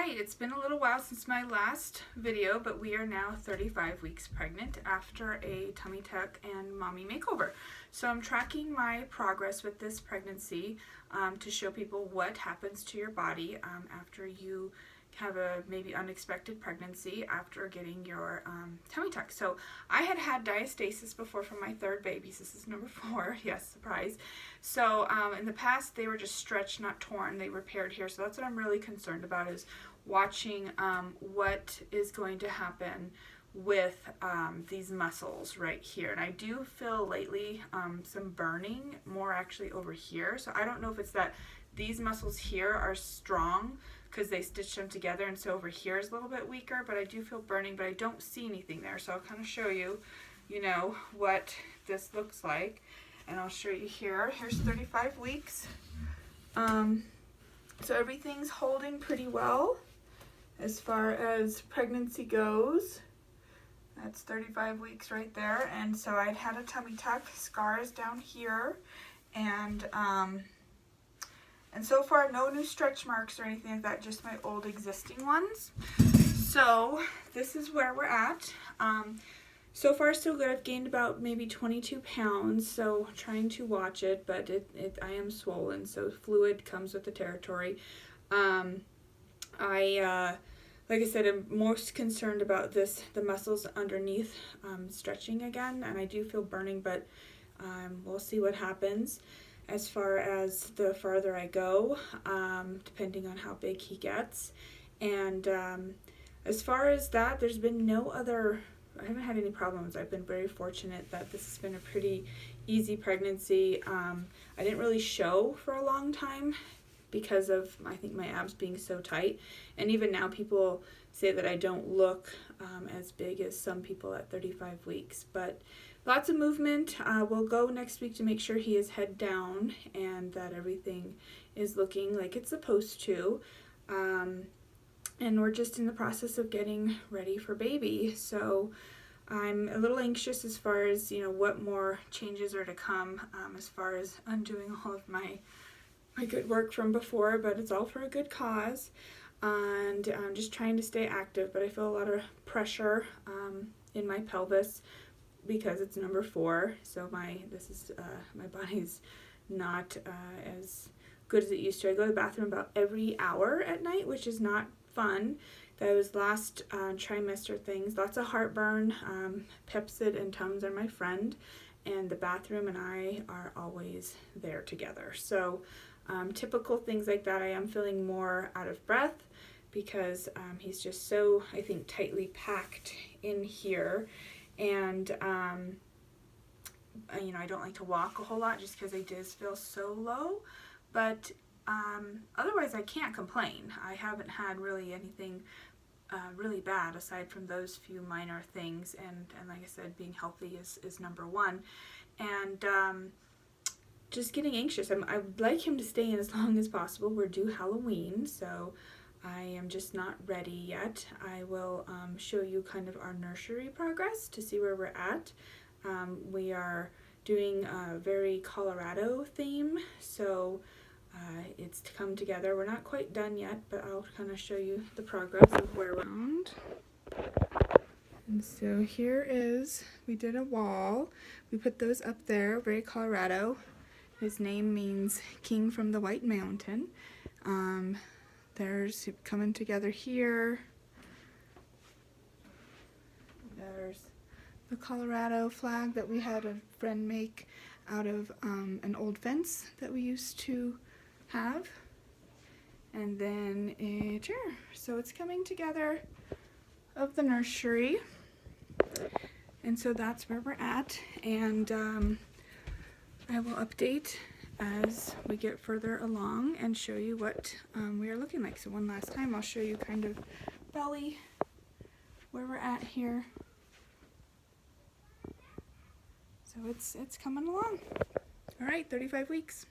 Alright, it's been a little while since my last video, but we are now 35 weeks pregnant after a tummy tuck and mommy makeover. So I'm tracking my progress with this pregnancy to show people what happens to your body after you have a maybe unexpected pregnancy after getting your tummy tuck. So I had diastasis before for my third baby. This is number 4. Yes, surprise. So in the past they were just stretched, not torn. They repaired here. So that's what I'm really concerned about, is watching what is going to happen with these muscles right here. And I do feel lately some burning, more actually over here. So I don't know if it's that these muscles here are strong because they stitched them together, and so over here is a little bit weaker, but I do feel burning, but I don't see anything there. So I'll kind of show you, what this looks like. And I'll show you here. Here's 35 weeks. So everything's holding pretty well as far as pregnancy goes. That's 35 weeks right there. And so I'd had a tummy tuck, scars down here, and so far no new stretch marks or anything like that, just my old existing ones. So this is where we're at. So far so good. I've gained about maybe 22 pounds, so trying to watch it, but I am swollen, so fluid comes with the territory. Like I said, I'm most concerned about the muscles underneath stretching again, and I do feel burning, but we'll see what happens as far as the farther I go, depending on how big he gets. And as far as that, there's been I haven't had any problems. I've been very fortunate that this has been a pretty easy pregnancy. I didn't really show for a long time because of, I think, my abs being so tight. And even now people say that I don't look as big as some people at 35 weeks. But lots of movement. We'll go next week to make sure he is head down and that everything is looking like it's supposed to. And we're just in the process of getting ready for baby. So I'm a little anxious as far as, what more changes are to come as far as undoing all of my good work from before, but it's all for a good cause. And I'm just trying to stay active, but I feel a lot of pressure in my pelvis because it's number 4. So my body's not as good as it used to. I go to the bathroom about every hour at night, which is not fun. Those last trimester things, lots of heartburn. Pepsid and Tums are my friend, and the bathroom and I are always there together. So typical things like that. I am feeling more out of breath because he's just so, I think, tightly packed in here. And I don't like to walk a whole lot just because I just feel so low, but otherwise I can't complain. I haven't had really anything really bad aside from those few minor things, and like I said, being healthy is number 1. And just getting anxious. I'd like him to stay in as long as possible. We're due Halloween, so I am just not ready yet. I will show you kind of our nursery progress to see where we're at. We are doing a very Colorado theme, so it's to come together. We're not quite done yet, but I'll kind of show you the progress of where we're at. And so here is, we did a wall. We put those up there, very Colorado. His name means King from the White Mountain. There's coming together here. There's the Colorado flag that we had a friend make out of an old fence that we used to have. And then here. So it's coming together of the nursery. And so that's where we're at. And I will update as we get further along and show you what we are looking like. So one last time, I'll show you kind of belly, where we're at here. So it's coming along. All right, 35 weeks.